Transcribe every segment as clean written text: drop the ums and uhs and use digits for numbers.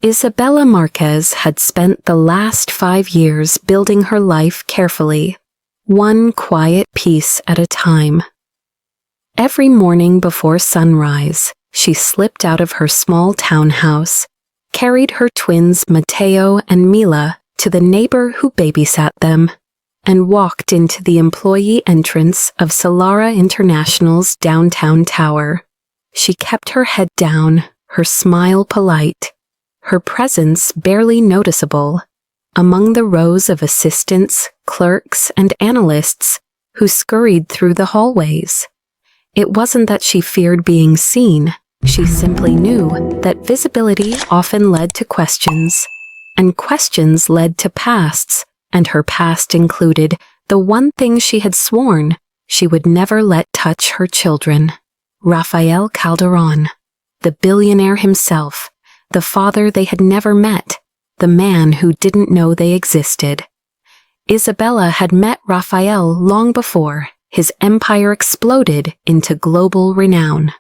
Isabella Marquez had spent the last 5 years building her life carefully, one quiet piece at a time. Every morning before sunrise, she slipped out of her small townhouse, carried her twins Mateo and Mila to the neighbor who babysat them, and walked into the employee entrance of Solara International's downtown tower. She kept her head down, her smile polite, her presence barely noticeable, among the rows of assistants, clerks, and analysts who scurried through the hallways. It wasn't that she feared being seen, she simply knew that visibility often led to questions, and questions led to pasts, and her past included the one thing she had sworn she would never let touch her children. Rafael Calderon, the billionaire himself, the father they had never met, the man who didn't know they existed. Isabella had met Rafael long before his empire exploded into global renown.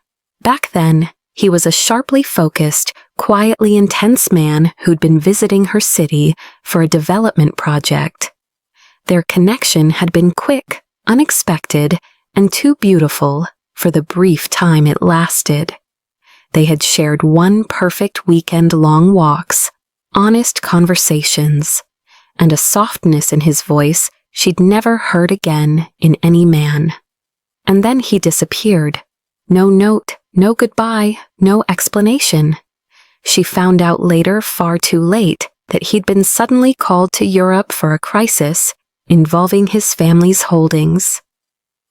Back then, he was a sharply focused, quietly intense man who'd been visiting her city for a development project. Their connection had been quick, unexpected, and too beautiful for the brief time it lasted. They had shared one perfect weekend-long walks, honest conversations, and a softness in his voice she'd never heard again in any man. And then he disappeared. No note, no goodbye, no explanation. She found out later, far too late, that he'd been suddenly called to Europe for a crisis involving his family's holdings.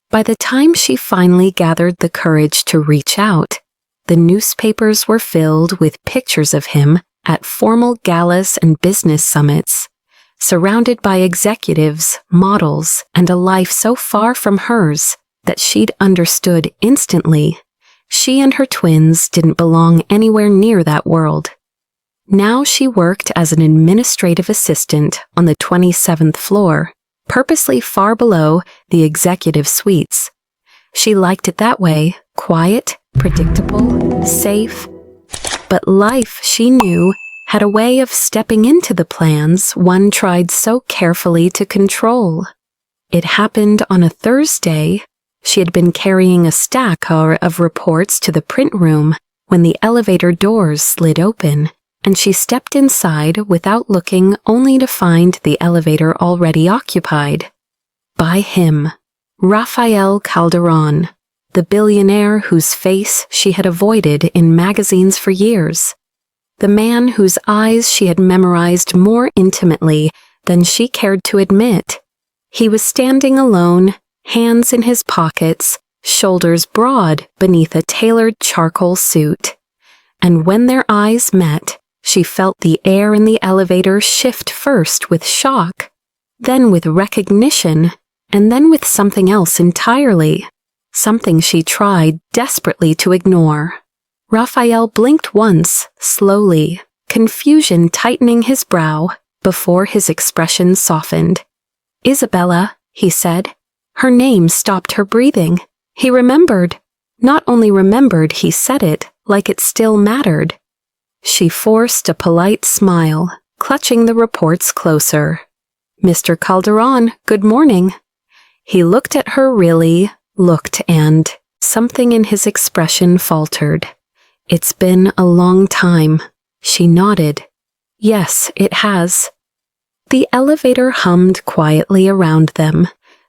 By the time she finally gathered the courage to reach out, the newspapers were filled with pictures of him at formal galas and business summits, surrounded by executives, models, and a life so far from hers that she'd understood instantly she and her twins didn't belong anywhere near that world. Now she worked as an administrative assistant on the 27th floor, purposely far below the executive suites. She liked it that way, quiet, predictable, safe. But life, she knew, had a way of stepping into the plans one tried so carefully to control. It happened on a Thursday. She had been carrying a stack of reports to the print room when the elevator doors slid open, and she stepped inside without looking, only to find the elevator already occupied. By him, Rafael Calderon, the billionaire whose face she had avoided in magazines for years, the man whose eyes she had memorized more intimately than she cared to admit. He was standing alone, hands in his pockets, shoulders broad beneath a tailored charcoal suit. And when their eyes met, she felt the air in the elevator shift first with shock, then with recognition, and then with something else entirely, something she tried desperately to ignore. Rafael blinked once, slowly, confusion tightening his brow before his expression softened. "Isabella," he said. Her name stopped her breathing. He remembered. Not only remembered, he said it like it still mattered. She forced a polite smile, clutching the reports closer. "Mr. Calderon, good morning." He looked at her, really looked, and something in his expression faltered. "It's been a long time." She nodded. "Yes, it has." The elevator hummed quietly around them,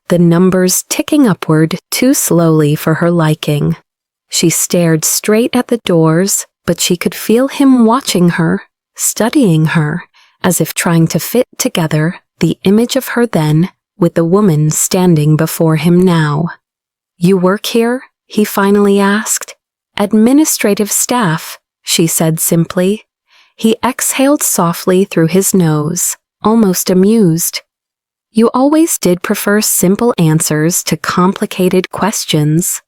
the numbers ticking upward too slowly for her liking. She stared straight at the doors, but she could feel him watching her, studying her, as if trying to fit together the image of her then with the woman standing before him now. "You work here?" he finally asked. "Administrative staff," she said simply. He exhaled softly through his nose, almost amused. "You always did prefer simple answers to complicated questions."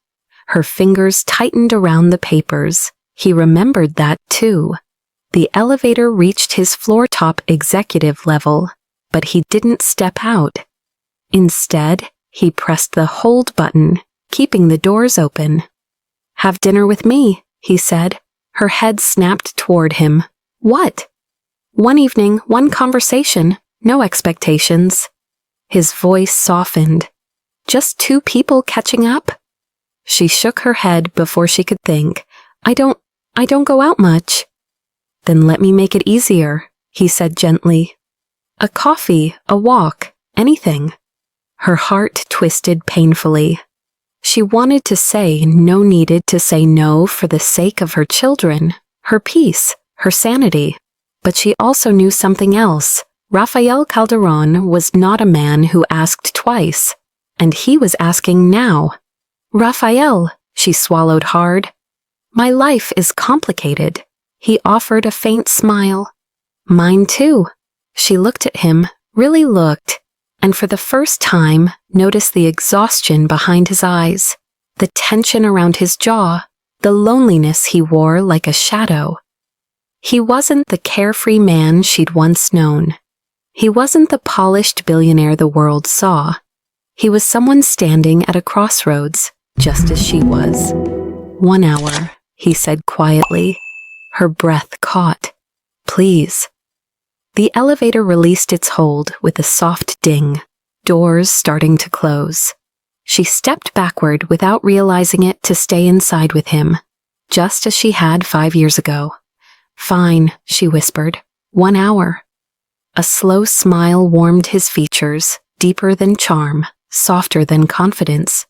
Her fingers tightened around the papers. He remembered that too. The elevator reached his floor-top executive level, but he didn't step out. Instead, he pressed the hold button, keeping the doors open. "Have dinner with me," he said. Her head snapped toward him. "What?" One evening, one conversation, no expectations. His voice softened. Just two people catching up? She shook her head before she could think. I don't go out much. Then let me make it easier, he said gently. A coffee, a walk, anything. Her heart twisted painfully. She wanted to say no, needed to say no for the sake of her children, her peace, her sanity. But she also knew something else. Rafael Calderon was not a man who asked twice, and he was asking now. Rafael, she swallowed hard. My life is complicated. He offered a faint smile. Mine too. She looked at him, really looked, and for the first time noticed the exhaustion behind his eyes, the tension around his jaw, the loneliness he wore like a shadow. He wasn't the carefree man she'd once known. He wasn't the polished billionaire the world saw. He was someone standing at a crossroads, just as she was. 1 hour, he said quietly. Her breath caught. Please. The elevator released its hold with a soft ding, doors starting to close. She stepped backward without realizing it to stay inside with him, just as she had 5 years ago. Fine, she whispered. 1 hour. A slow smile warmed his features, deeper than charm, softer than confidence.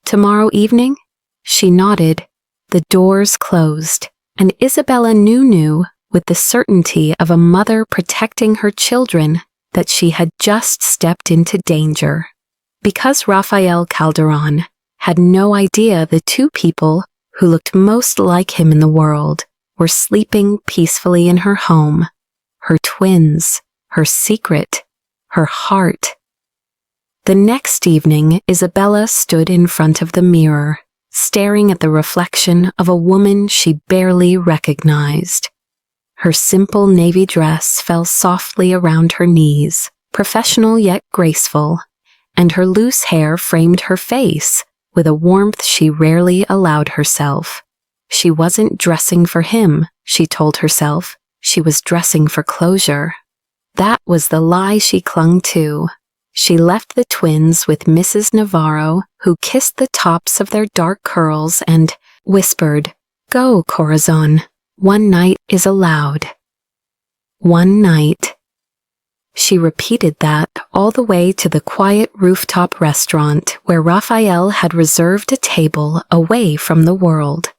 Tomorrow evening? She nodded. The doors closed, and Isabella knew with the certainty of a mother protecting her children that she had just stepped into danger. Because Rafael Calderon had no idea the two people who looked most like him in the world were sleeping peacefully in her home, her twins, her secret, her heart. The next evening, Isabella stood in front of the mirror, staring at the reflection of a woman she barely recognized. Her simple navy dress fell softly around her knees, professional yet graceful, and her loose hair framed her face with a warmth she rarely allowed herself. She wasn't dressing for him, she told herself. She was dressing for closure. That was the lie she clung to. She left the twins with Mrs. Navarro, who kissed the tops of their dark curls and whispered, Go, Corazon. 1 night is allowed. 1 night. She repeated that all the way to the quiet rooftop restaurant where Rafael had reserved a table away from the world.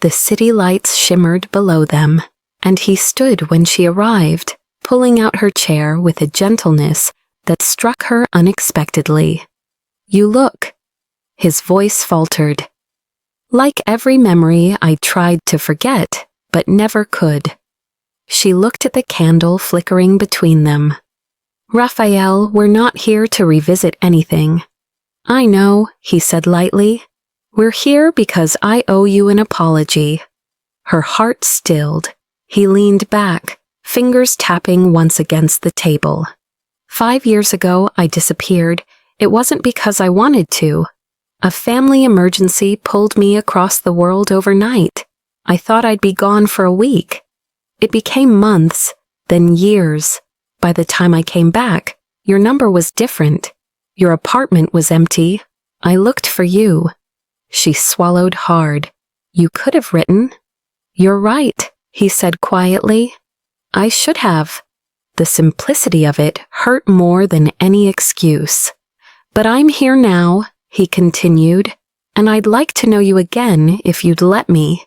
The city lights shimmered below them, and he stood when she arrived, pulling out her chair with a gentleness that struck her unexpectedly. You look. His voice faltered. Like every memory I tried to forget, but never could. She looked at the candle flickering between them. Rafael, we're not here to revisit anything. I know, he said lightly. We're here because I owe you an apology. Her heart stilled. He leaned back, fingers tapping once against the table. 5 years ago, I disappeared. It wasn't because I wanted to. A family emergency pulled me across the world overnight. I thought I'd be gone for a week. It became months, then years. By the time I came back, your number was different. Your apartment was empty. I looked for you. She swallowed hard. You could have written. You're right, he said quietly. I should have. The simplicity of it hurt more than any excuse. But I'm here now, he continued, and I'd like to know you again if you'd let me.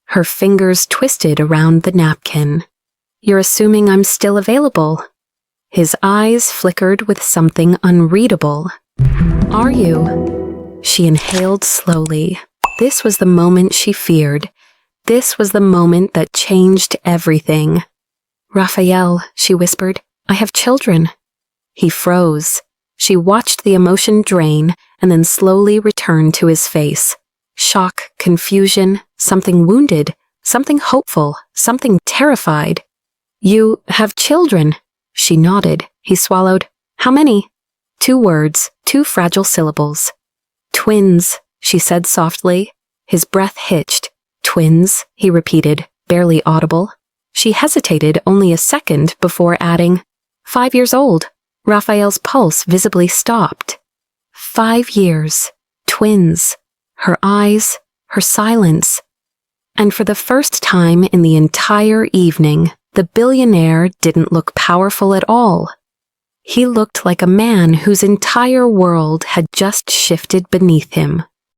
Her fingers twisted around the napkin. You're assuming I'm still available. His eyes flickered with something unreadable. Are you? She inhaled slowly. This was the moment she feared. This was the moment that changed everything. Rafael, she whispered, I have children. He froze. She watched the emotion drain and then slowly return to his face. Shock, confusion, something wounded, something hopeful, something terrified. You have children. She nodded. He swallowed. How many? 2 words, 2 fragile syllables. Twins, she said softly. His breath hitched. Twins, he repeated, barely audible. She hesitated only a second before adding, 5 years old. Raphael's pulse visibly stopped. 5 years. Twins. Her eyes, her silence. And for the first time in the entire evening, the billionaire didn't look powerful at all. He looked like a man whose entire world had just shifted beneath him.